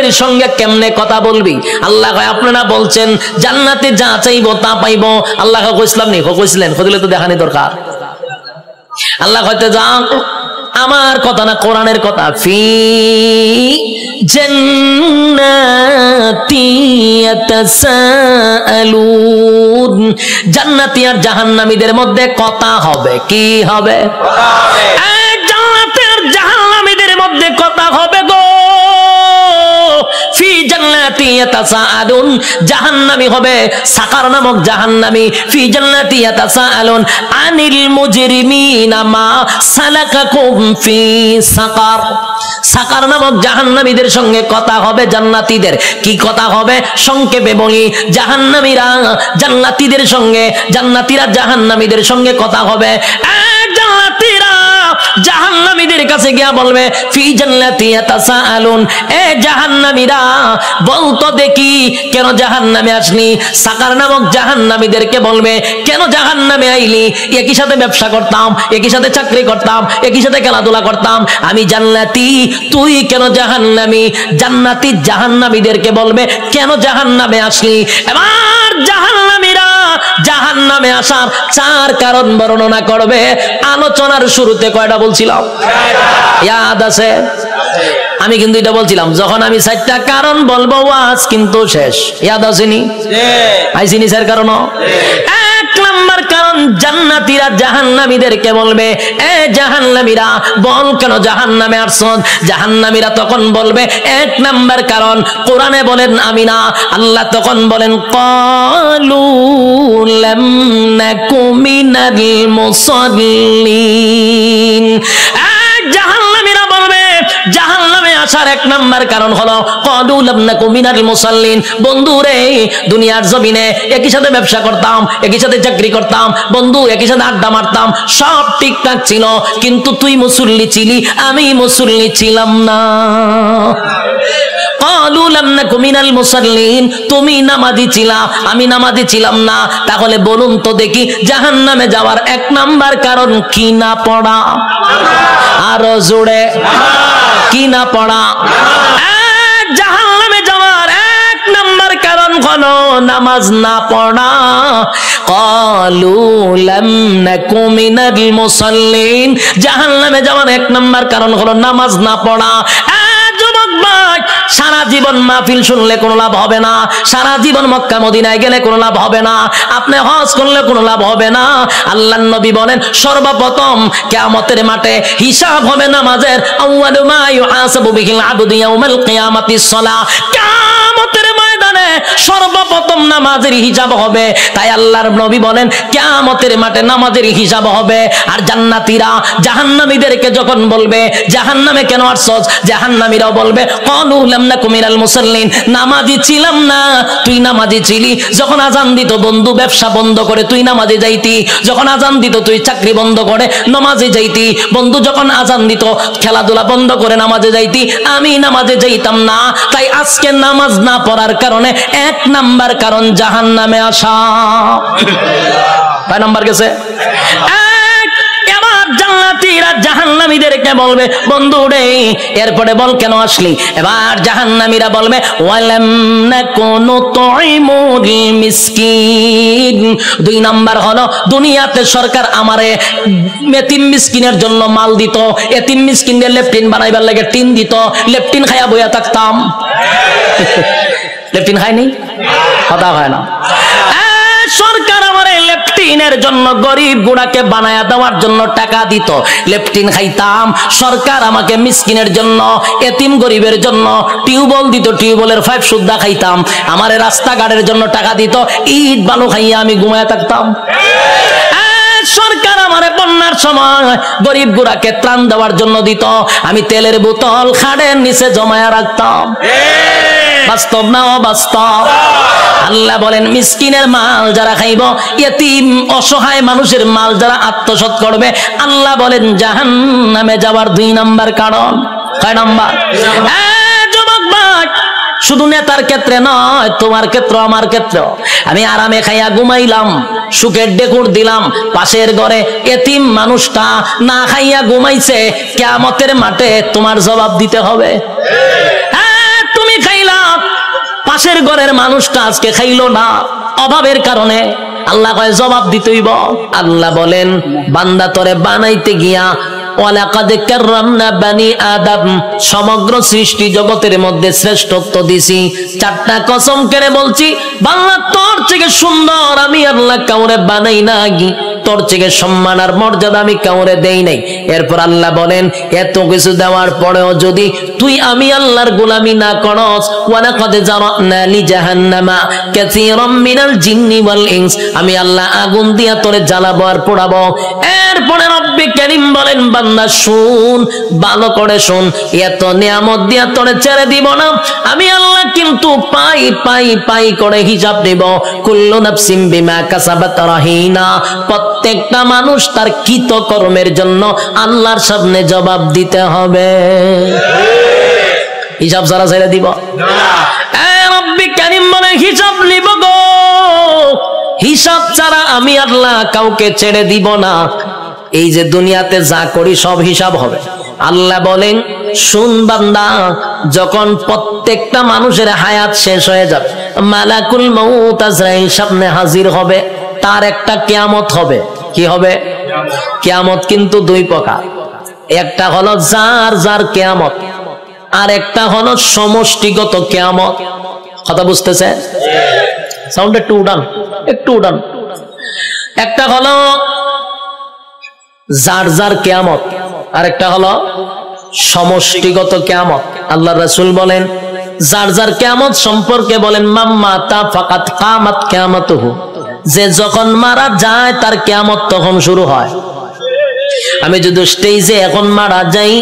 জান্নাতীদের সঙ্গে কেমনে কথা বলবি? আল্লাহ কয় আপনারা বলছেন জান্নাতে যা চাইবো তা পাইবো। আল্লাহ কইছিলাম নি, কইছিলেন, কইলে তো দেখানি দরকার। আল্লাহ কইতে যা আমার কথা না, কোরআনের কথা। ফি জান্নাতি ইয়াতাসাআলুন, জান্নাতি আর জাহান্নামীদের মধ্যে কথা হবে। কি হবে? জান্নাতি আর জাহান্নামীদের মধ্যে কথা হবে গো। ফি জান্নাতি ইয়াতাসাআলুন, জাহান্নামী হবে সাকার নামক জাহান্নামী। ফি জান্নাতি ইয়াতাসাআলুন আনিল মুজরিমিনা মা সালাকাকুম ফি সাকার, সাকার নামক জাহান্নামীদের সঙ্গে কথা হবে জান্নাতীদের। কি কথা হবে? সংক্ষেপে বলি, জাহান্নামীরা জান্নাতীদের সঙ্গে, জান্নাতীরা জাহান্নামীদের সঙ্গে কথা হবে। জান্নাতীরা জাহান্নামীদের কাছে গিয়া বলবে ফি জান্নাতি ইয়াতাসাআলুন, এ জাহান্নামীরা বলতো দেখি কেন জাহান্নামে আসলি? সাকার নামক জাহান্নামীদেরকে বলবে কেন জাহান্নামে আইলি? একই সাথে ব্যবসা করতাম, একই সাথে চাকরি করতাম, একই সাথে খেলাধুলা করতাম, আমি জান্নাতি, তুই কেন জাহান্নামী? জান্নাতি জাহান্নামীদেরকে বলবে কেন জাহান্নামে আসলি? এবার জাহান্নামীরা জাহান্নামে আসার 4 কারণ বর্ণনা করবে। আলোচনার শুরুতে কয়টা বলছিলাম? ইয়াদ আছে? আমি কিন্তু এটা বলছিলাম যখন আমি 4টা কারণ বলবো ওয়াজ কিন্তু শেষ। ইয়াদ আসেনি? আইসিনি স্যার? কারণ 1 নাম্বার কারণ, জান্নাতীরা জাহান্নামীদেরকে বলবে এ জাহান্নামীরা বল কেন জাহান্নামে আসছস? জাহান্নামীরা তখন বলবে 1 নাম্বার কারণ কোরআনে বলেন আমি না, আল্লাহ তখন বলেন ক্বালু লাম নাকু মিনাল মুসাল্লিন। জাহান্নামীরা বলবে জাহান্নামে আসার 1 নাম্বার কারণ হলো ক্বালু লাম নাকু মিনাল মুসাল্লিন। বন্ধু রে, দুনিয়ার জমিনে একই সাথে ব্যবসা করতাম, একই সাথে চাকরি করতাম, বন্ধু একই সাথে আড্ডা মারতাম, সব ঠিকঠাক ছিল, কিন্তু তুই মুসল্লি ছিলি, আমি মুসল্লি ছিলাম না। ক্বালু লাম নাকু মিনাল মুসাল্লিন, তুমি নামাজি ছিলা, আমি নামাজি ছিলাম না। তাহলে বলুন তো দেখি জাহান্নামে যাওয়ার 1 নাম্বার কারণ কি না পড়া? আরো জোরে, কি না পড়া? জাহান্নামে যাওয়ার 1 নাম্বার কারণ হলো নামাজ না পড়া। ক্বালু লাম নাকু মিনাল মুসাল্লিন, জাহান্নামে যাওয়ার 1 নাম্বার কারণ হলো নামাজ না পড়া। যুবক ভাই, সারা জীবন মাহফিল শুনলে কোনো লাভ হবে না, সারা জীবন মক্কা মদিনায় গেলে কোনো লাভ হবে না, আপনি হজ করলে কোনো লাভ হবে না। আল্লাহর নবী বলেন সর্বপ্রথম কিয়ামতের মাঠে হিসাব হবে নামাজের। আউয়ালু মা ইউহাসাবু বিহিল আবদু ইয়াউমাল কিয়ামাতিস সালাহ, কিয়ামতের ময়দানে সর্বপ্রথম নামাজের হিসাব হবে। তাই আল্লাহর নবী বলেন কিয়ামতের মাঠে নামাজের হিসাব হবে। আর জান্নাতীরা জাহান্নামীদেরকে যখন বলবে জাহান্নামে কেন আসছস, জাহান্নামীরাও বলবে ক্বালু লাম নাকু মিনাল মুসাল্লিন, নামাজি ছিলাম না, তুই নামাজি ছিলি। যখন আজান দিত বন্ধু ব্যবসা বন্ধ করে তুই নামাজে যাইতি, যখন আজান দিত তুই চাকরি বন্ধ করে নামাজে যাইতি, বন্ধু যখন আজান দিত খেলাধুলা বন্ধ করে নামাজে যাইতি, আমি নামাজে যাইতাম না। তাই আজকে নামাজ না পড়ার কারণে 1 নাম্বার কারণ জাহান্নামে আসা। কয় নাম্বার গেছে? জান্নাতীরা জাহান্নামীদেরকে বলবে বন্ধু রে এরপরে বল কেন আসলি? এবার জাহান্নামীরা বলবে ওয়ালাম নাকুনু তুইমুল মিসকিন। 2 নাম্বার হলো দুনিয়াতে সরকার আমারে এতিম মিসকিনের জন্য মাল দিত, এতিম মিসকিনদের লেফটিন বানাইবার লাগে টিন দিত, লেফটিন খাইয়া বইয়া থাকতাম। লেফটিন খাইনি? কথা হয় না। সরকার আমার লেফটিনের জন্য গরিব গুড়াকে বানায়া দেওয়ার জন্য টাকা দিত, লেফটিন খাইতাম। সরকার আমাকে মিসকিনের জন্য এতিম গরিবের জন্য টিউবওয়েল দিত, টিউবওয়েলের পাইপ সুদ্ধা খাইতাম। আমারে রাস্তাঘাটের জন্য টাকা দিত, ইট বালু খাইয়া আমি ঘুমায়া থাকতাম। সরকার আমারে বন্যার সময় গরিব গুড়াকে ত্রাণ দেওয়ার জন্য দিত, আমি তেলের বোতল খাড়ের নিচে জমায়া রাখতাম। বাস্তব না অবাস্তব? আল্লাহ বলেন মিসকিনের মাল যারা খাইব, ইতিম অসহায় মানুষের মাল যারা আত্মসাৎ করবে, আল্লাহ বলেন জাহান্নামে যাওয়ার 2 নাম্বার কারণ। কয় নাম্বার? যুবক ভাই, শুধু নেতার ক্ষেত্রে নয়, তোমার ক্ষেত্র আমার ক্ষেত্র। আমি আরামে খাইয়া ঘুমাইলাম, সুখের ডেকুর দিলাম, পাশের ঘরে এতিম মানুষটা না খাইয়া ঘুমাইছে, কিয়ামতের মাঠে তোমার জবাব দিতে হবে। তুমি খাই পাশের ঘরের মানুষটা আজকে খাইলো না অভাবের কারণে, আল্লাহ কয় জবাব দিতেইব। আল্লাহ বলেন বান্দা তোরে বানাইতে গিয়া ওয়ালাকাদ কাররামনা বানি আদম, সমগ্র সৃষ্টি জগতের মধ্যে শ্রেষ্ঠত্ব দিছি। চারটা কসম করে বলছি, বাংলা তোর থেকে সুন্দর আমি আল্লাহ কাউরে বানাই নাই, তোর থেকে সম্মান আর মর্যাদা আমি কাউরে দেই নাই। এরপর আল্লাহ বলেন এত কিছু দেওয়ার পরেও যদি তুই আমি আল্লাহর গোলামি না করস, ওয়ালাকাদ জারানা লি জাহান্নামা কাসীরাম মিনাল জিন্নি ওয়াল ইনস, আমি আল্লাহ আগুন দিয়া তোরে জ্বালাবো আর পোড়াবো। এরপরে রব্বে কারীম বলেন বান্দা শুন, ভালো করে শুন, এত নিয়ামত দিয়া তোরে ছেড়ে দিব না, আমি আল্লাহ কিন্তু পাই পাই পাই করে হিসাব দেব। কুল্লু নাফসিম বিমা কাসাবাত রাহিনা, প্রত্যেকটা মানুষ তার কৃত কর্মের জন্য আল্লাহর সামনে জবাব দিতে হবে। হিসাব ছাড়া ছেড়ে দিব না। রব্বে কারীম বলে হিসাব নিব গো, হিসাব ছাড়া আমি আল্লাহ কাউকে ছেড়ে দিব না। এই যে দুনিয়াতে যা করি সব হিসাব হবে। আল্লাহ বলেন শুন বান্দা, যখন প্রত্যেকটা মানুষের হায়াত শেষ হয়ে যাবে, মালাকুল মউত আজরাইল সামনে হাজির হবে, তার একটা কিয়ামত হবে। কি হবে? কিয়ামত কিন্তু দুই প্রকার, একটা হলো যার যার কিয়ামত, আর একটা হলো সমষ্টিগত কিয়ামত। কথা বুঝতেছে? সাউন্ড একটু উড়ান, একটু উড়ান। একটা হলো যার যার কিয়ামত, আর একটা হলো সমষ্টিগত কিয়ামত। আল্লাহর রাসূল বলেন যার যার কিয়ামত সম্পর্কে বলেন মাম্মাতা ফাকাত কামাত কিয়ামাতুহু, যে যখন মারা যায় তার কিয়ামত তখন শুরু হয়। আমি যদি স্টেজে এখন মারা যাই,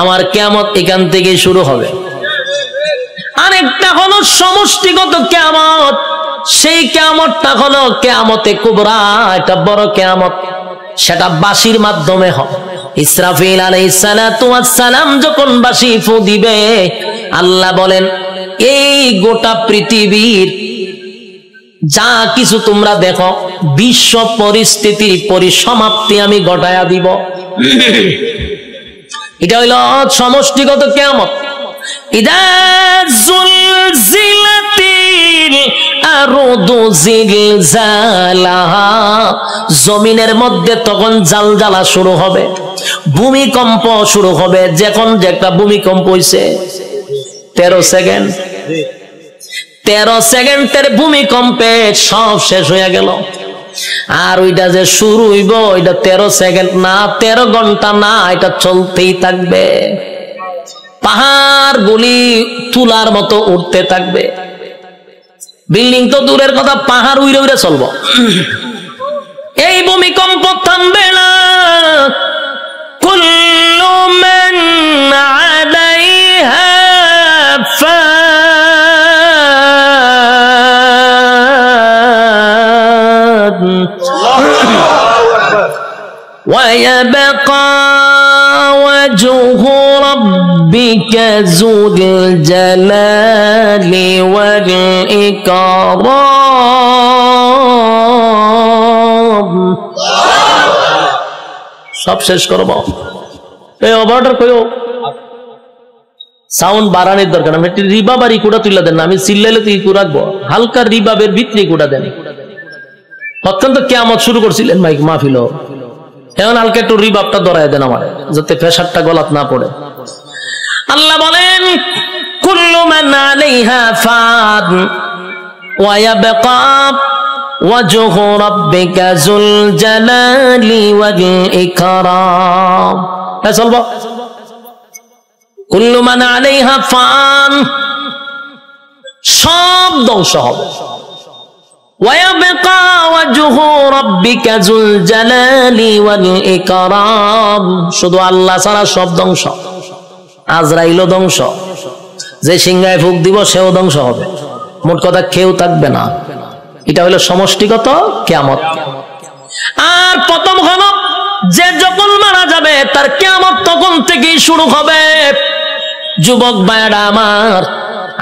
আমার কিয়ামত এখান থেকে শুরু হবে। আরেকটা হলো সমষ্টিগত কিয়ামত, সেই কিয়ামতটা হলো কিয়ামতে কুবরা, এটা বড় কিয়ামত, সেটা বাঁশির মাধ্যমে হবে। ইসরাফিল আলাইহিস সালাতু ওয়াস সালাম যখন বাঁশি ফু দিবে, আল্লাহ বলেন এই গোটা পৃথিবীর যা কিছু তোমরা দেখো বিশ্ব পরিস্থিতির পরিসমাপ্তি আমি ঘটায়া দিব। এটা হইল সমষ্টিগত কিয়ামত। ইদা জুলজিলাতিল আরদু জিলজালাহা, জমিনের মধ্যে তখন জালজালা শুরু হবে, ভূমিকম্প শুরু হবে। যখন যে একটা ভূমিকম্প হইছে 13 সেকেন্ড, 13 সেকেন্ডের ভূমিকম্পে সব শেষ হয়ে গেল। আর ওইটা যে শুরু হইব, ওইটা 13 সেকেন্ড না, 13 ঘন্টা না, এটা চলতেই থাকবে। পাহাড় গুলি তুলার মতো উঠতে থাকবে। বিল্ডিং তো দূরের কথা, পাহাড় উইরে উইরে চলবো। এই ভূমিকম্প থামবে না। কুল্লু মান আলাইহা ফান ওয়া ইয়াবকা ওয়াজহু রাব্বিকা যুল জালালি ওয়াল ইকরাম। সব শেষ করব। এই অর্ডার কইও সাউন্ড বাড়ানোর দরকার। আমি একটু রিবাব আর ইকুটা তুলে দেন না, আমি চিল্লাইলে তো ইকু রাখবো। হালকা রিবাবের ভিতরে ইকুটা দেন। অত্যন্ত কিয়ামত শুরু করছিলেন মাইক মাহফিল, এখন হালকা একটু রিবাবটা ধরায় দেন আমার, যাতে প্রেসারটা গলাত না পড়ে। আল্লাহ বলেন কুল্লু মান আলাইহা ফান ওয়া ইয়াবকা ওয়াজহু রাব্বিকা যুল জালালি ওয়াল ইকরাম। চলবো। কুল্লু মান আলাইহা ফান, সব ধ্বংস হবে। ওয়া ইয়াবকা ওয়াজহু রাব্বিকা যুল জালালি ওয়াল ইকরাম, শুধু আল্লাহ ছাড়া সব ধ্বংস। আজরাইলও ধ্বংস, যে সিংহায় ফুক দিব সেও ধ্বংস হবে। মোট কথা কেউ থাকবে না। এটা হলো সমষ্টিগত কিয়ামত। আর প্রথম হলো যে যখন মারা যাবে তার কিয়ামত তখন থেকেই শুরু হবে। যুবক ভাইরা আমার,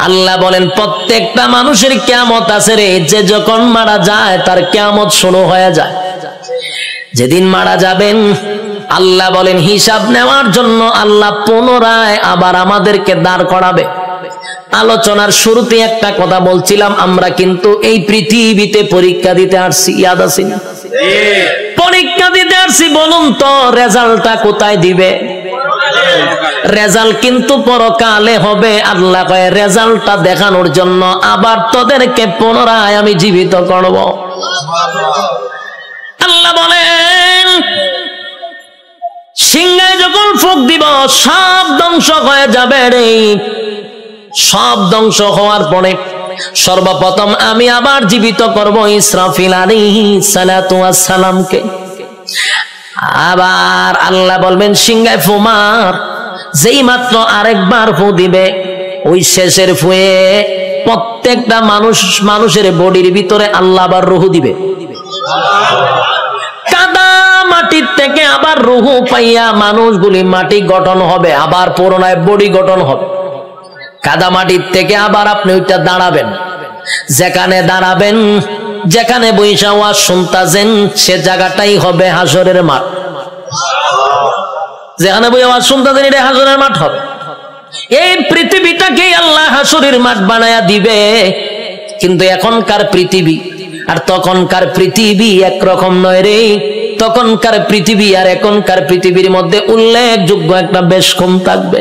আল্লাহ বলেন প্রত্যেকটা মানুষের কিয়ামত আছে রে, যে যখন মারা যায় তার কিয়ামত শুরু হয়ে যায়। যেদিন মারা যাবেন আল্লাহ বলেন হিসাব নেওয়ার জন্য আল্লাহ পুনরায় আবার আমাদেরকে দাঁড় করাবে। আলোচনার শুরুতে একটা কথা বলছিলাম, আমরা কিন্তু এই পৃথিবীতে পরীক্ষা দিতে আসছি, ইয়াদ আছে না? পরীক্ষা দিতে আসছি। বলুন তো রেজাল্টটা কোথায় দিবে? রেজাল্ট কিন্তু পরকালে হবে। আল্লাহ কয় রেজাল্টটা দেখানোর জন্য আবার তোদেরকে পুনরায় আমি জীবিত করব। আল্লাহ বলেন সিংহায় যখন ফুঁক দিব সব ধ্বংস হয়ে যাবে রে। সব ধ্বংস হওয়ার পরে সর্বপ্রথম আমি আবার জীবিত করব ইসরাফিল আলাইহিস সালাতু ওয়াস সালামকে। আবার আল্লাহ বলবেন সিংহায় ফু মার। যেই মাত্র আরেকবার ফু দিবে ওই শেষের ফুয়ে প্রত্যেকটা মানুষের বডির ভিতরে আল্লাহ আবার রূহ দিবে। কাদা মাটির থেকে আবার রূহ পাইয়া মানুষগুলি মাটি গঠন হবে, আবার পুনরায় বডি গঠন হবে। কাদা মাটির থেকে আবার আপনি ওইটা দাঁড়াবেন, যেখানে দাঁড়াবেন, যেখানে বৈশা ওয়াজ শুনতাছেন সে জায়গাটাই হবে হাসরের মাঠ। যেখানে বই আওয়াজ শুনতাছেন এটা হাসরের মাঠ হবে। এই পৃথিবীটাকে আল্লাহ হাসরের মাঠ বানায়া দিবে। কিন্তু এখনকার পৃথিবী আর তখনকার পৃথিবী একরকম নয় রে। তখনকার পৃথিবী আর এখনকার পৃথিবীর মধ্যে উল্লেখযোগ্য একটা বেশ কম থাকবে।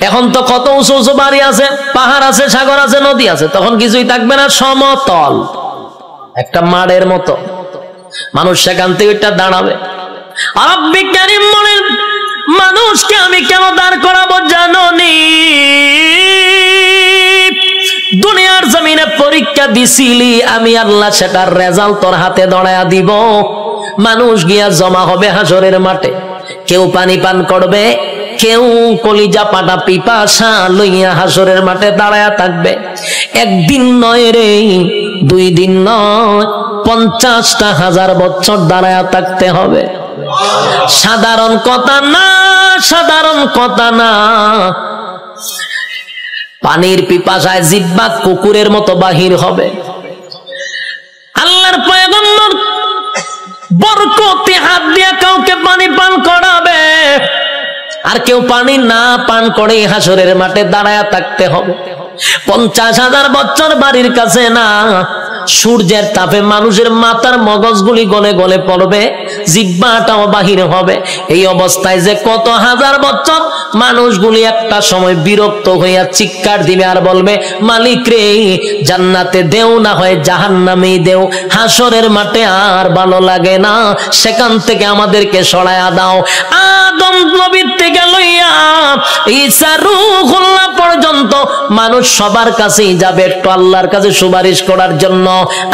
এখন তো কত উঁচু উঁচু বাড়ি আছে, পাহাড় আছে, সাগর আছে, নদী আছে, তখন কিছুই থাকবে না, সমতল একটা মাঠের মতো। মানুষ সেখান থেকে এটা দাঁড়াবে। আর বিজ্ঞানী বলেন মানুষকে আমি কেন দাঁড় করাবো জানো নি? দুনিয়ার জমিনে পরীক্ষা দিছিলি, আমি আল্লাহ সেটার রেজাল্ট তোর হাতে ধরায়া দিব। মানুষ গিয়া জমা হবে হাসরের মাঠে। কেউ পানি পান করবে, কেউ কলিজা পাটা পিপাসা লইয়া হাসরের মাঠে দাঁড়ায়া থাকবে। একদিন নয় রে, 2 দিন নয়, 50,000 বছর দাঁড়ায়া থাকতে হবে। সাধারণ কথা না, সাধারণ কথা না। পানির পিপাসায় জিহ্বা কুকুরের মতো বাহির হবে। আল্লাহর পয়গম্বর বরকতে হাত দিয়া কাউকে পানি পান করাবে, আর কেউ পানি না পান করে হাসরের মাঠে দাঁড়ায়া থাকতে হবে। 50,000 বছর বাড়ির কাছে না। সূর্যের তাপে মানুষের মাথার মগজগুলি গলে গলে পড়বে, জিহ্বাটাও বাহির হবে। এই অবস্থায় যে কত হাজার বছর মানুষগুলি একটা সময় বিরক্ত হইয়া চিৎকার দিবে আর বলবে মালিক রে, জান্নাতে দেও না হয় জাহান্নামেই দেও, হাসরের মাঠে আর ভালো লাগে না, সেখান থেকে আমাদেরকে সরায়া দাও। আদম নবীর থেকে লইয়া ঈসা রূহুল্লাহ পর্যন্ত মানুষ সবার কাছেই যাবে একটু আল্লাহর কাছে সুপারিশ করার জন্য।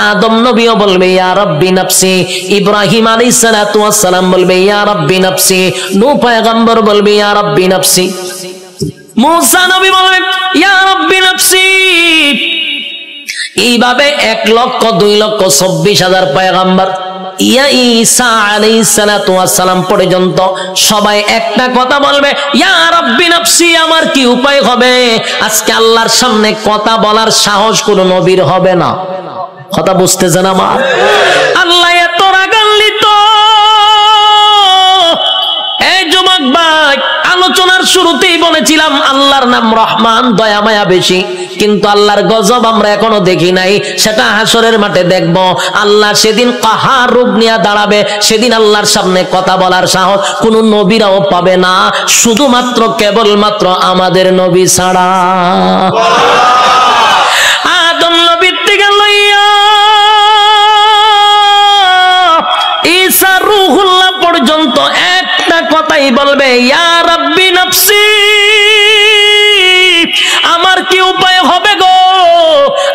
আদম নবীও বলবে ইয়া রাব্বি নাফসি, ইব্রাহিম আলাইহিস সালাতু ওয়াস সালাম বলবে ইয়া রাব্বি নাফসি, নূহ পয়গম্বর বলবে ইয়া রাব্বি নাফসি, মুসা নবী বলবে ইয়া রাব্বি নাফসি। এইভাবে 1,02,24,000 পয়গম্বর ইয়া ঈসা আলাইহিস সালাতু ওয়াস সালাম পর্যন্ত সবাই একটা কথা বলবে ইয়া রাব্বি নাফসি। আমার কি উপায় হবে? আজকে আল্লাহর সামনে কথা বলার সাহস কোন নবীর হবে না। কথা বুঝতেছেন আমার? আল্লাহ এত রাগান্বিত। এই যুবক ভাই, আলোচনার শুরুতেই বলেছিলাম আল্লাহর নাম রহমান, দয়া মায়া বেশি, কিন্তু আল্লাহর গজব আমরা এখনো দেখি নাই। সেটা হাসরের মাঠে দেখব। আল্লাহ সেদিন কাহার রূপ নিয়ে দাঁড়াবে। সেদিন আল্লাহর সামনে কথা বলার সাহস কোন নবীরাও পাবে না, শুধুমাত্র কেবলমাত্র আমাদের নবী ছাড়া। আদম নবীর থেকে লইয়া ঈসা রূহুল্লাহ পর্যন্ত একটা কথাই বলবে ইয়া রাব্বি নাফসি। আমার কি উপায় হবে গো?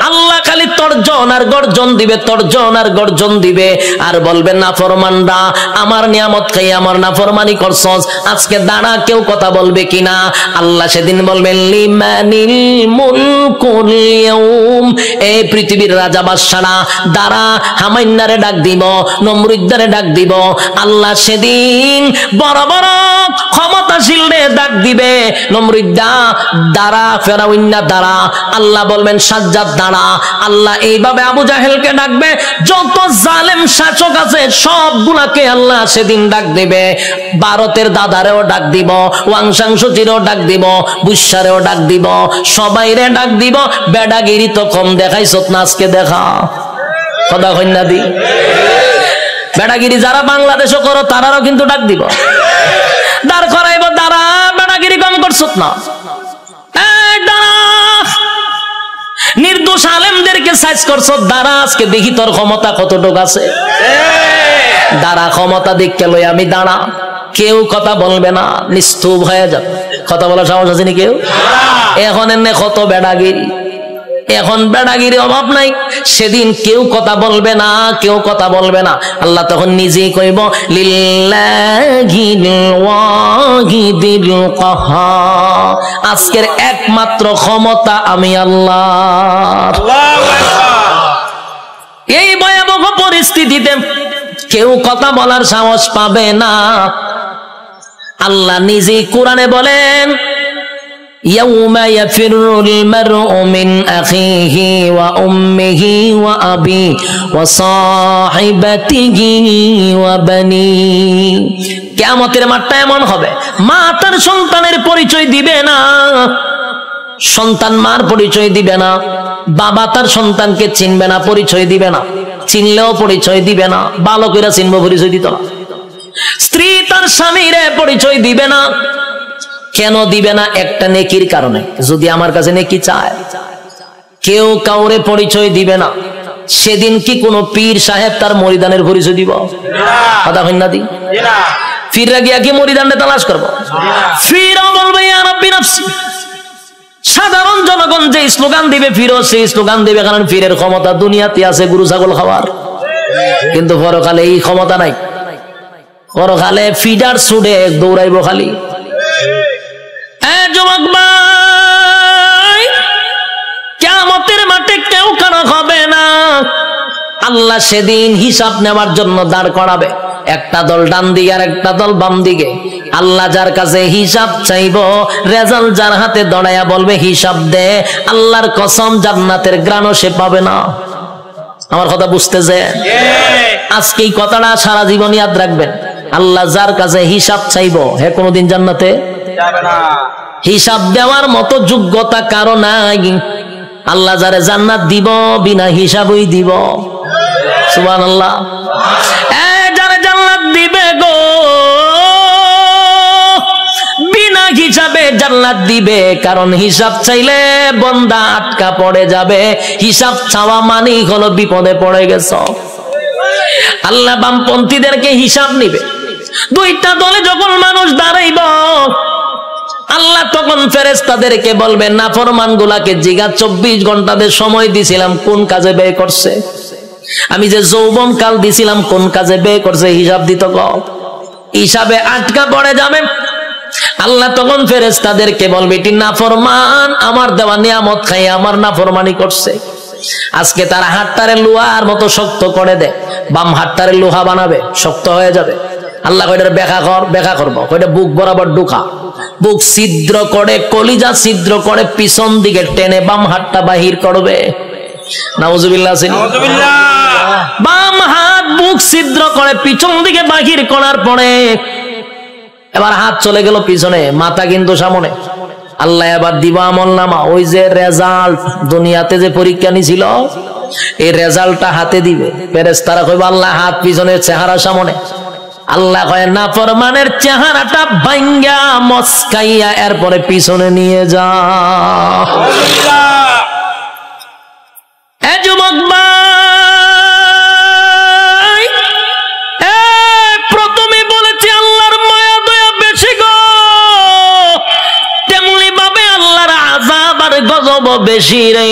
আল্লাহ খালি তর্জন আর গর্জন দিবে, তর্জন আর গর্জন দিবে, আর বলবেন নাফরমানরা আমার নিয়ামত খাই আমার নাফরমানি করছস, আজকে দাঁড়া, কেউ কথা বলবে কিনা? আল্লাহ সেদিন বলবেন লিমানিল মুলকুল ইয়াউম, এই পৃথিবীর রাজা বাদশারা দাঁড়া, হামাইন্নারে ডাক দিব, নমরুদ্দারে ডাক দিব। আল্লাহ সেদিন বড় বড় ক্ষমতাশীলরে ডাক দিবে, নমরুদ্দা দাঁড়া, ফেরাউন্না দাঁড়া। আল্লাহ বলবেন সাজ্জাদ দাঁড়া। আল্লাহ এইবার এইভাবে আবু জাহেলকে ডাকবে, যত জালেম শাসক আছে সবগুলাকে আল্লাহ সেদিন ডাক দিবে। ভারতের দাদারেও ডাক দিব, ওয়াংশাংশচিরও ডাক দিব, বুসারেও ডাক দিব, সবাইরে ডাক দিব। বেডাগিরি তো কম দেখাইছত না, আজকে দেখা কথা কন্যা দি। বেডাগিরি যারা বাংলাদেশও করো তারাও কিন্তু ডাক দিব, দাঁড় করাইব, দাঁড়া বেডাগিরি কম করছত না। নির্দোষ আলেমদেরকে সাইজ করছো, দাঁড়া আজকে দেখি তোর ক্ষমতা কতটুকু আছে। দাঁড়া, ক্ষমতা দেখকে লই আমি দাঁড়া। কেউ কথা বলবে না, নিস্তুপ হয়ে যাবে। কথা বলার সাহস আছে নি কেউ? এখন এনে কত বেডাগিরি, এখন বেডাগিরি অভাব নাই। সেদিন কেউ কথা বলবে না, কেউ কথা বলবে না। আল্লাহ তখন নিজেই কইব লিল্লাহিল ওয়াহিদিল কাহার, আজকের একমাত্র ক্ষমতা আমি আল্লাহ। এই ভয়াবহ পরিস্থিতিতে কেউ কথা বলার সাহস পাবে না। আল্লাহ নিজেই কোরআনে বলেন ইয়াউমা ইয়াফিরুল মারউ মিন আখিহি ওয়া উম্মিহি ওয়া আবি ওয়া সাহিবাতিহি ওয়া বানি। কিয়ামতের মাঠটা এমন হবে, মা তার সন্তানের পরিচয় দিবে না, সন্তান মার পরিচয় দিবে না, বাবা তার সন্তানকে চিনবে না, পরিচয় দিবে না, চিনলেও পরিচয় দিবে না, ভালো করে চিনবো পরিচয় দিত না। স্ত্রী তার স্বামীরে পরিচয় দিবে না। কেন দিবে না? একটা নেকির কারণে। যদি আমার কাছে নেকি চায়, কেউ কাউরে পরিচয় দিবে না। সেদিন কি কোনো পীর সাহেব তার মরিদানের পরিচয় দিব? কথা কই না দি? ফিররা গিয়া কি মরিদানে তালাশ করবো? ফিরও বলবে ইয়া রাব্বি নাফসি। সাধারণ জনগণ যে স্লোগান দিবে, ফিরও সেই স্লোগান দিবে, কারণ ফিরের ক্ষমতা দুনিয়াতে আছে গরু ছাগল খাওয়ার, কিন্তু পরকালে এই ক্ষমতা নাই। পরকালে ফিডার ছুড়ে দৌড়াইব খালি। যুবক ভাই, কিয়ামতের মাঠে কেউ কারো হবে না। আল্লাহ সেদিন হিসাব নেওয়ার জন্য দাঁড় করাবে, একটা দল ডান দিকে আর একটা দল বাম দিকে। আল্লাহ যার কাছে হিসাব চাইব, রেজাল্ট যার হাতে দড়াইয়া বলবে হিসাব দে, আল্লাহর কসম জান্নাতের গ্রাণও সে পাবে না। আমার কথা বুঝতেছে? আজকে এই কথাটা সারা জীবন ইয়াদ রাখবেন। আল্লাহ যার কাছে হিসাব চাইব, হে কোনোদিন জান্নাতে যাবে না। হিসাব দেওয়ার মতো যোগ্যতা কারো নাই। আল্লাহ যারে জান্নাত দিব বিনা হিসাবই দিব। সুবহানাল্লাহ। যারে জান্নাত দিবে গো বিনা হিসাবে জান্নাত দিবে, কারণ হিসাব চাইলে বান্দা আটকা পড়ে যাবে। হিসাব চাওয়া মানেই হলো বিপদে পড়ে গেছ। আল্লাহ বামপন্থীদেরকে হিসাব নিবে। দুইটা দলে যখন মানুষ দাঁড়াইব, আল্লাহ তখন ফেরেশতাদেরকে বলবেন নাফরমান গুলাকে জিগা 24 ঘন্টাদের সময় দিছিলাম কোন কাজে ব্যয় করছে, আমি যে যৌবন কাল দিছিলাম কোন কাজে ব্যয় করছে, হিসাব দিত। হিসাবে আটকা পড়ে যাবে। আল্লাহ তখন ফেরেশতাদেরকে বলবে এটি নাফরমান, আমার দেওয়া নিয়ামত খাই আমার নাফরমানি করছে। আজকে তার হাতটারে লোহার মতো শক্ত করে দেয়, বাম হাতটারে লোহা বানাবে, শক্ত হয়ে যাবে। আল্লাহ কয়টার ব্যাখ্যা করবো, কয়টা বুক বরাবর ঢুকা, বুক ছিদ্র করে, কলিজা ছিদ্র করে, পিছন দিকে টেনে বাম হাতটা বাহির করবে। নাউজুবিল্লাহ। বাম হাত বুক ছিদ্র করে পিছন দিকে বাহির করার পরে এবার হাত চলে গেল পিছনে, মাথা কিন্তু সামনে। আল্লাহ এবার দিবা আমলনামা, ওই যে রেজাল্ট দুনিয়াতে যে পরীক্ষা নিছিল এই রেজাল্টটা হাতে দিবে। ফেরেশতারা কইবে আল্লাহ হাত পিছনে, চেহারা সামনে। আল্লাহ কয় নাফরমানের চেহারাটা ভাঙ্গা মস্কাইয়া এরপরে পিছনে নিয়ে যা। যুবক ভাই, প্রথমে বলেছি আল্লাহর মায়া দয়া বেশি গো, তেমনি ভাবে আল্লাহর আযাব আর গজব বেশি রে।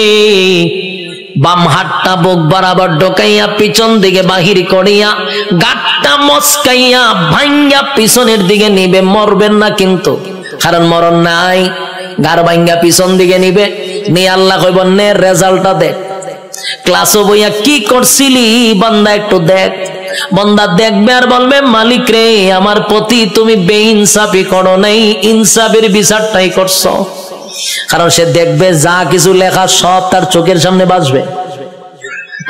বাম হাতটা বুক বরাবর ঢোকাইয়া পিছন দিকে বাহির করিয়া গাঁটটা মস্কাইয়া ভাঙ্গা পিছনের দিকে নিবে। মরবেন না কিন্তু, কারণ মরণ নাই। গার ভাঙ্গা পিছন দিকে নিবে, নিয়ে আল্লাহ কইব নে রেজাল্টটা দেখ, ক্লাসও বইয়া কি করছিলি বান্দা একটু দেখ। বান্দা দেখবে আর বলবে মালিক রে আমার প্রতি তুমি বেইনসাফি করো নাই, ইনসাফের বিচারটাই করছো। কারণ সে দেখবে যা কিছু লেখা সব তার চোখের সামনে বাজবে।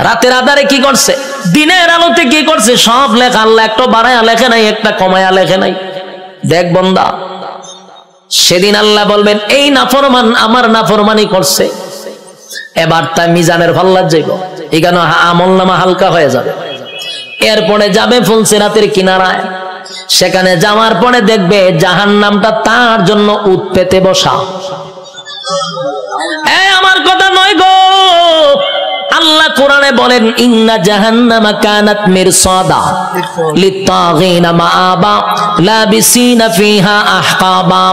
রাতের আধারে কি করছে, দিনের আলোতে কি করছে, সব লেখা। আল্লাহ একটা বাড়ায়া লেখে নাই, একটা কমায়া লেখে নাই। দেখ বান্দা, সেদিন আল্লাহ বলবেন এই নাফরমান আমার নাফরমানি করছে, এবার তাই মিজানের পাল্লায় যাইব, এখানে আমলনামা হালকা হয়ে যাবে। এরপরে যাবে ফুলসিরাতের কিনারায়, সেখানে যাওয়ার পরে দেখবে জাহান্নামটা তার জন্য উৎ পেতে বসা। আমার কথা নয় গো, আল্লাহ কোরআনে বলেন ইন্না জাহান্নামা কানাত মিরসাদা লিত্তাগিনা মাআবা লাবিসিনা ফিহা আহকাবা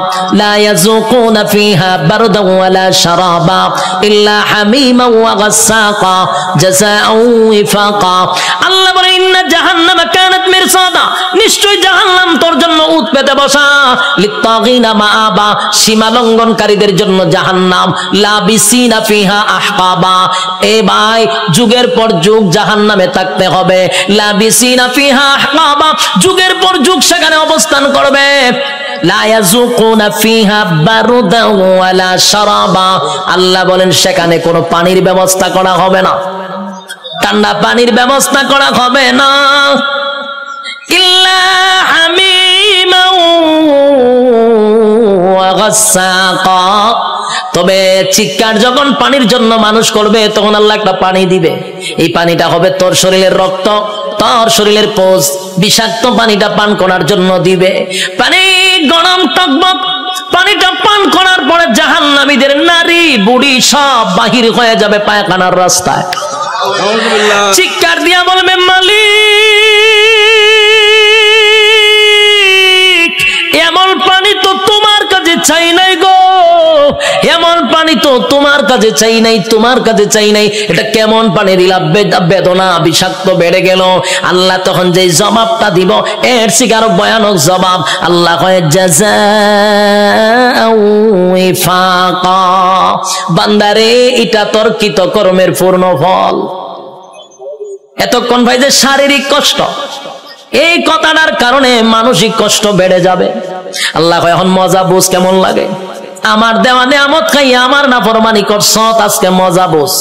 লা ইয়াযুকুনা ফিহা বারদান ওয়ালা শারাবা ইল্লা হামিমা ওয়া গাসসাকা জাযাআও ওয়াফাকা। আল্লাহ বলেন ইন্না জাহান্নামা কানাত মিরসাদা, নিশ্চয় জাহান্নাম তোর জন্য উৎ পেতে বসা। লিত্তাগিনা মাআবা, সীমা লঙ্ঘনকারীদের জন্য জাহান্নাম। লাবিসিনা ফিহা আহকাবা, এ ভাই যুগের পর যুগ জাহান্নামে থাকতে হবে। লাবিসিনা ফিহা আহকাবা, যুগের পর যুগ সেখানে অবস্থান করবে। লা ইয়াযুকুনা ফিহা বারদান ওয়ালা শারাবা, আল্লাহ বলেন সেখানে কোনো পানির ব্যবস্থা করা হবে না, ঠান্ডা পানির ব্যবস্থা করা হবে না। ইল্লা হামিমা ওয়া গাসসাকা, তবে চিৎকার যখন পানির জন্য মানুষ করবে তখন আল্লাহ একটা পানি দিবে। এই পানিটা হবে তোর শরীরের রক্ত, তোর শরীরের পোষ, বিষাক্ত পানিটা পান করার জন্য দিবে। পানি গরম টকবক, পানিটা পান করার পরে জাহান্নামীদের নারী বুড়ি সব বাহির হয়ে যাবে পায়খানার রাস্তায়। চিৎকার দিয়া বলবে মালিক, এমন পানি তো তোমার কাছে চাই নাই গো, এমন পানি তো তোমার কাছে চাই নাই, তোমার কাছে চাই নাই। এটা কেমন পানি দিলা, বেদনা বিষাক্ত বেড়ে গেল। আল্লাহ তখন যে জবাবটা দিব এর থেকে আরো ভয়ানক জবাব। আল্লাহ কয় জাযাআও ওয়াফাকা, বান্দারে এটা তোর কৃতকর্মের পূর্ণ ফল। এতক্ষণ ভাই যে শারীরিক কষ্ট, এই কথাটার কারণে মানসিক কষ্ট বেড়ে যাবে। আল্লাহ কয় এখন মজা বুঝ কেমন লাগে, আমার দেওয়া নেয়ামত খাইয়া আমার নাফরমানি করছ, আজকে মজা বোঝ।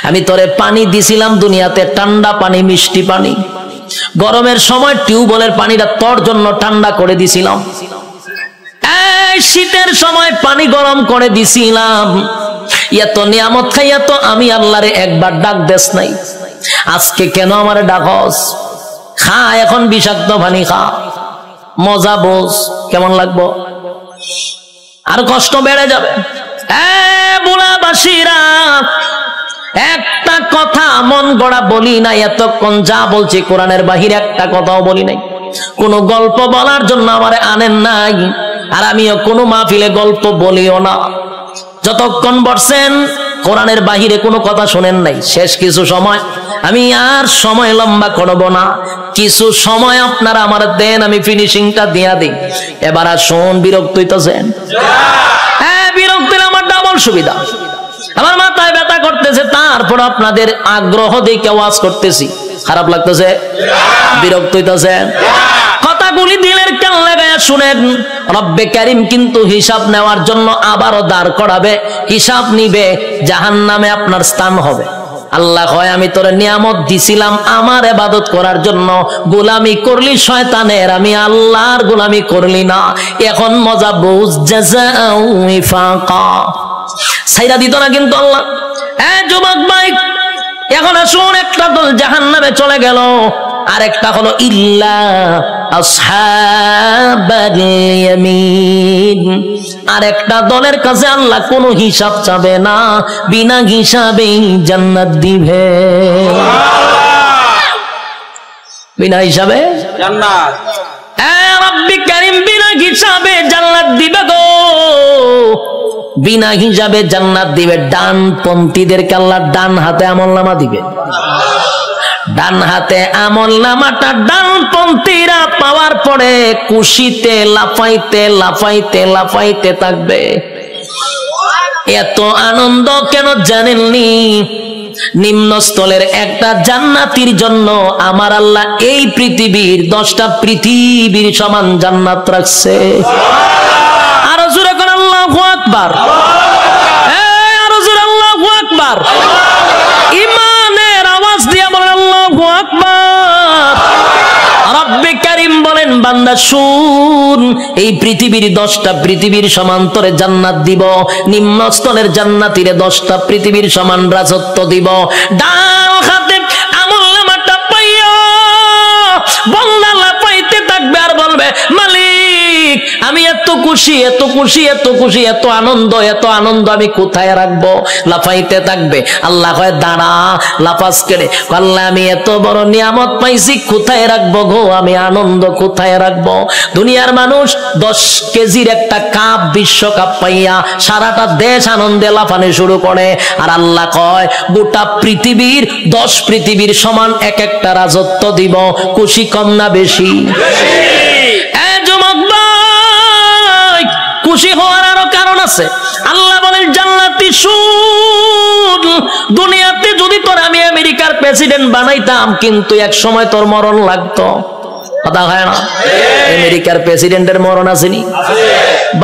আমি তোরে পানি দিছিলাম দুনিয়াতে, ঠান্ডা পানি, মিষ্টি পানি। গরমের সময় টিউবওয়েলের পানিটা তোর জন্য ঠান্ডা করে দিছিলাম, এই শীতের সময় পানি গরম করে দিছিলাম। এত নিয়ামত খাইয়া তো আমি আল্লাহরে একবার ডাক দেস নাই, আজকে কেন আমারে ডাকস? খা এখন বিষাক্ত পানি খা, মজা বোঝ কেমন লাগবো। আর কষ্ট বেড়ে যাবে। বুড়াবাসীরা, একটা কথা মন গড়া বলি না, এতক্ষণ যা বলছি কোরআনের বাহিরে একটা কথাও বলি নাই। কোন গল্প বলার জন্য আমারে আনেন নাই, আর আমিও কোনো মাহফিলে গল্প বলিও না। যতক্ষণ বসছেন কোরআনের বাহিরে কোনো কথা শোনেন নাই। শেষ কিছু সময়, আমি আর সময় লম্বা করব না, কিছু সময় আপনারা আমার দেন, আমি ফিনিশিংটা দিয়া দিই। এবার আর শোন, বিরক্ত হইতেছেন? হ্যাঁ, বিরক্ত হলে আমার ডাবল সুবিধা। আমার মাথায় ব্যথা করতেছে, তারপর আপনাদের আগ্রহ দেখে ওয়াজ করতেছি, খারাপ লাগতেছে? বিরক্ত হইতেছেন? কথাগুলি দিলের কান লাগায়া শুনেন। রব্বে কারীম কিন্তু হিসাব নেওয়ার জন্য আবারও দাঁড় করাবে, হিসাব নিবে, জাহান্নামে আপনার স্থান হবে। আল্লাহ কয় আমি তোরে নিয়ামত দিছিলাম আমার ইবাদত করার জন্য, গোলামি করলি শয়তানের, আমি আল্লাহর গোলামি করলি না। এখন মজা বুঝ, জাযাআও ওয়াফাকা। ছাইরা দিত না কিন্তু আল্লাহ। যুবক ভাই, এখন আসুন, একটা দল জাহান্নামে চলে গেল, আরেকটা হলো ইল্লা আসহাবাল ইয়ামিন। আরেকটা দলের কাছে আল্লাহ কোনো হিসাব চাবে না, বিনা হিসাবেই জান্নাত দিবে। বিনা হিসাবে জান্নাত। রব্বি কারীম বিনা হিসাবে জান্নাত দিবে গো, বিনা হিসাবে জান্নাত দিবে। ডানপন্থীদেরকে আল্লাহ ডান হাতে আমলনামা দিবে। ডান হাতে আমলনামাটা ডানপন্থীরা পাওয়ার পরে খুশিতে লাফাইতে লাফাইতে লাফাইতে থাকবে। এত আনন্দ কেন জানেননি? নিম্নস্থলের একটা জান্নাতির জন্য আমার আল্লাহ এই পৃথিবীর 10টা পৃথিবীর সমান জান্নাত রাখছে। আরো জোরে করে আল্লাহু আকবার, আরো জোরে আল্লাহু আকবার। ইমানের শুন, এই পৃথিবীর 10টা পৃথিবীর সমান্তরে জান্নাত দিব, নিম্নস্তরের জান্নাতীরে 10টা পৃথিবীর সমান রাজত্ব দিব। ডাল হাতে আমলনামাটা পাইয়া বান্দা লাফাইতে থাকবে আর বলবে, মালিক আমি এত খুশি, এত খুশি, এত খুশি, এত আনন্দ, এত আনন্দ আমি কোথায় রাখবো? লাফাইতে থাকবে। আল্লাহ কয় দাঁড়া, লাফাস কেড়ে, আল্লাহ আমি এত বড় নিয়ামত পাইছি, কোথায় রাখবো গো? আমি আনন্দ কোথায় রাখবো? দুনিয়ার মানুষ 10 কেজির একটা কাপ, বিশ্বকাপ পাইয়া সারাটা দেশ আনন্দে লাফানো শুরু করে, আর আল্লাহ কয় গোটা পৃথিবীর 10 পৃথিবীর সমান এক একটা রাজত্ব দিব। খুশি কম না বেশি? খুশি হওয়ার আরো কারণ আছে। আল্লাহ বলেন, জান্নাতি শুন, দুনিয়াতে যদি তোর আমি আমেরিকার প্রেসিডেন্ট বানাইতাম, কিন্তু এক সময় তোর মরণ লাগতো। কথা হয় না? আমেরিকার প্রেসিডেন্টের মরণ আসেনি?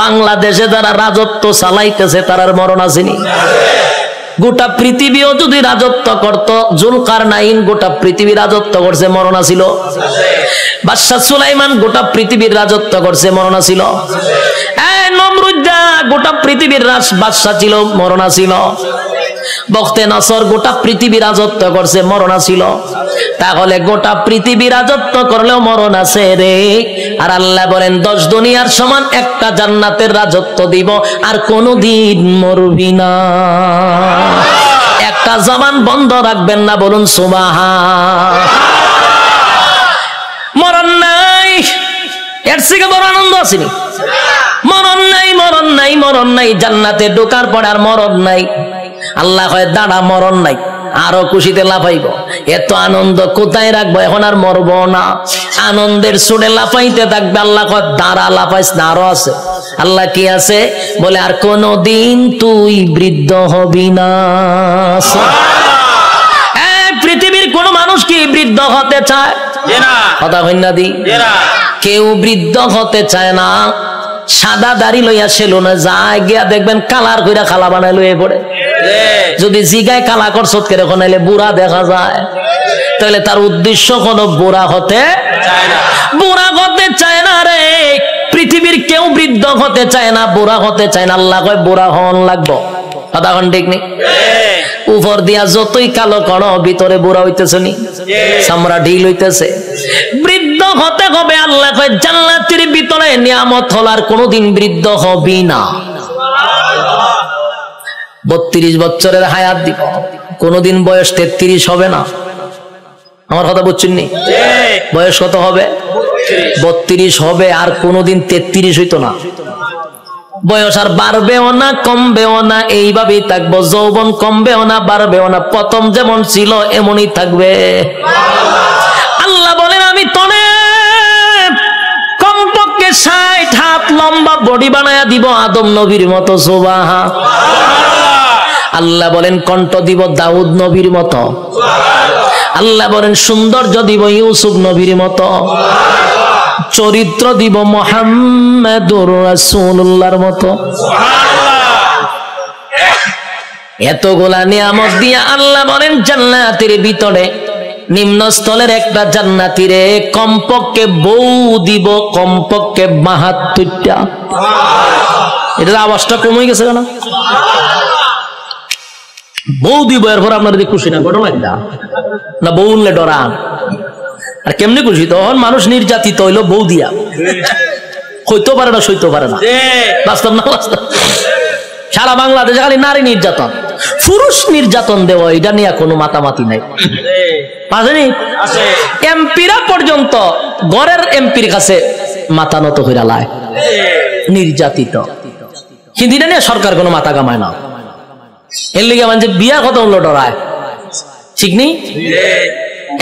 বাংলাদেশে যারা রাজত্ব চালাইতেছে তার মরণ আসেনি? গোটা পৃথিবীও যদি রাজত্ব করত, জুলকারনাইন গোটা পৃথিবী রাজত্ব করছে, মরণ ছিল? বাদশা সুলাইমান গোটা পৃথিবীর রাজত্ব করছে, মরণ ছিল? নমরুদ্দা গোটা পৃথিবীর বাদশা ছিল, মরণ ছিল? বখতে নসর গোটা পৃথিবী রাজত্ব করছে, মরণ ছিল? তাহলে গোটা পৃথিবী রাজত্ব করলেও মরণ আছে রে। আর আল্লাহ বলেন 10 দুনিয়ার সমান একটা জান্নাতের রাজত্ব দিব, আর কোনদিন মরবি না। একটা জবান বন্ধ রাখবেন না, বলুন সুবহান। মরণ নাই, এর থেকে বড় আনন্দ আসেনি? মরণ নাই, মরণ নাই, মরণ নাই। জান্নাতে ঢোকার পর আর মরণ নাই। আল্লাহ কয় দাঁড়া, মরণ নাই, আরো খুশিতে লাফাইব। এত আনন্দ কোথায় রাখবো? এখন আর মরবো না। আনন্দের সুরে লাফাইতে থাকবে। আল্লাহ কয় দাঁড়া, লাফাইস না, আরো আছে। আল্লাহ কি আছে? বলে আর কোনদিন তুই বৃদ্ধ হবি না। পৃথিবীর কোন মানুষ কি বৃদ্ধ হতে চায়? কথা হইনা দি, কেউ বৃদ্ধ হতে চায় না। সাদা দাড়ি লইয়া সেলুনে যায়, গিয়া দেখবেন কালার কইরা খালা বানাই লইয়া পড়ে। যদি জিগায় কালা করছ কেরে কোনাইলে বুড়া দেখা যায়, তাহলে তার উদ্দেশ্য কোনো বুড়া হতে চায় না। বুড়া হতে চায় না রে। পৃথিবীর কেউ বৃদ্ধ হতে চায় না, বুড়া হতে চায় না। আল্লাহ কয় বুড়া হন লাগবো। কথা কোন ঠিক নেই? উপর দিয়া যতই কালো করো, ভিতরে বুড়া হইতেছে নি, চামড়া ঢিল হইতেছে। বৃদ্ধ হতে হবে। আল্লাহ কয় জান্নাতের ভিতরে নিয়ামত হলার কোনদিন বৃদ্ধ হবি না। 32 বছরের হায়াত দিব, কোনদিন বয়স 33 হবে না। আমার কথা বুঝছেন নি? বয়স কত হবে? 32 হবে, আর কোনদিন 33 হইতো না। বয়স আর বাড়বেও না, কমবেও না, এইভাবেই থাকবো। যৌবন কমবেও না, বাড়বেও না, প্রথম যেমন ছিল এমনই থাকবে। আল্লাহ বলেন আমি তনে কমপক্ষে 60 হাত লম্বা বডি বানায়া দিব, আদম নবীর মতো। সুবহান। আল্লাহ বলেন কণ্ঠ দিব দাউদ নবীর মতো। আল্লাহ বলেন সৌন্দর্য দিব ইউসুফ নবীর মতো। চরিত্র দিব মুহাম্মাদুর রাসূলুল্লাহর মতো। এতগুলা নিয়ামত দিয়া আল্লাহ বলেন জান্নাতের ভিতরে নিম্নস্থলের একটা জান্নাতীরে কমপক্ষে বউ দিব, কমপক্ষে 72টা। এটার আওয়াজটা কমে গেছে কেন? বউ দিব, এরপর আপনার খুশি না? ঘটনা না বউ উনলে ডরান? আর কেমনি খুশি? তখন মানুষ নির্যাতিত হইলো বউ দিয়া, হইতে পারে না, সইতে পারে না। বাস্তব না বাস্তব? সারা বাংলাদেশে খালি নারী নির্যাতন, পুরুষ নির্যাতন দেওয়া, এটা নিয়ে কোনো মাতামাতি নাই। এমপিরা পর্যন্ত ঘরের এমপির কাছে মাথা নত হইরা লায়, নির্যাতিত। কিন্তু এটা নিয়ে সরকার কোনো মাথা কামায় না। এর লিগে মানে বিয়া কথা হলো ডরায়, ঠিক নেই?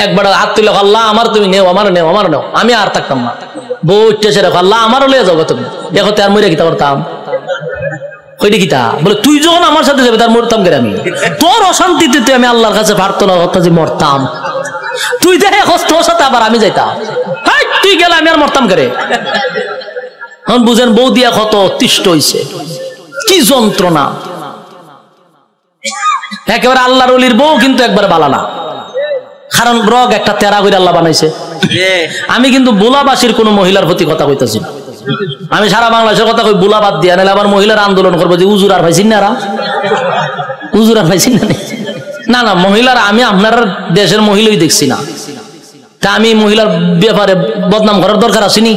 একবার হাত তুলে আল্লাহ আমার তুমি নেও, আমার নেও, আমার নেও, আমি আর থাকতাম না। বউ উঠতেছে রেখো, আল্লাহ আমারও লিয়ে যাবো তুমি। দেখো আর মরে কিতা করতাম? কইটা কিতা বলে তুই যখন আমার সাথে যাবে তার মরতাম কেন? আমি তোর অশান্তিতে তুই আমি আল্লাহর কাছে প্রার্থনা করতাম যে মরতাম। তুই দেখে তোর সাথে আবার আমি যাইতাম, তুই গেলে আমি আর মরতাম কেরে? এখন বুঝেন বউ দিয়া কত অতিষ্ঠ হইছে, কি যন্ত্রণা। একেবারে আল্লাহর ওলির বউ কিন্তু একবার বালা না, কারণ রগ একটা তেরা করে আল্লাহ বানাইছে। আমি কিন্তু বুলাবাসীর কোন মহিলার প্রতি কথা কইতাছি না, আমি সারা বাংলাদেশের কথা কই, বুলা বাদ দিয়া নাহলে আবার মহিলার আন্দোলন করবো যে উজুর আর পাইছেন না, উজুর আর পাইছেন না। না মহিলারা আমি আপনার দেশের মহিলাই দেখছি না, তা আমি মহিলার ব্যাপারে বদনাম করার দরকার আসেনি।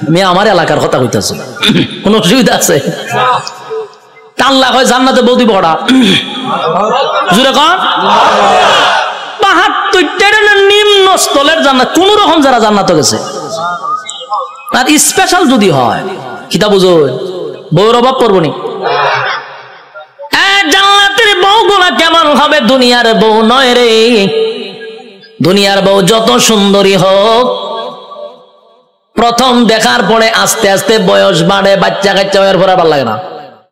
আমি আমার এলাকার কথা কইতাছি, কোন অসুবিধা আছে? আল্লাহ হয় জান্নাতে বৌদি বড়া জুড়ে কন ৭২ নিম্ন স্থলের জান্নাত, কোন রকম যারা জান্নাত গেছে। আর স্পেশাল যদি হয় কিতা বুঝো, বউর অভাব করবো নি? জান্নাতের বউগুলা কেমন হবে? দুনিয়ার বউ নয় রে। দুনিয়ার বউ যত সুন্দরী হোক, প্রথম দেখার পরে আস্তে আস্তে বয়স বাড়ে, বাচ্চা কাচ্চা হওয়ার পর ভালো লাগে না।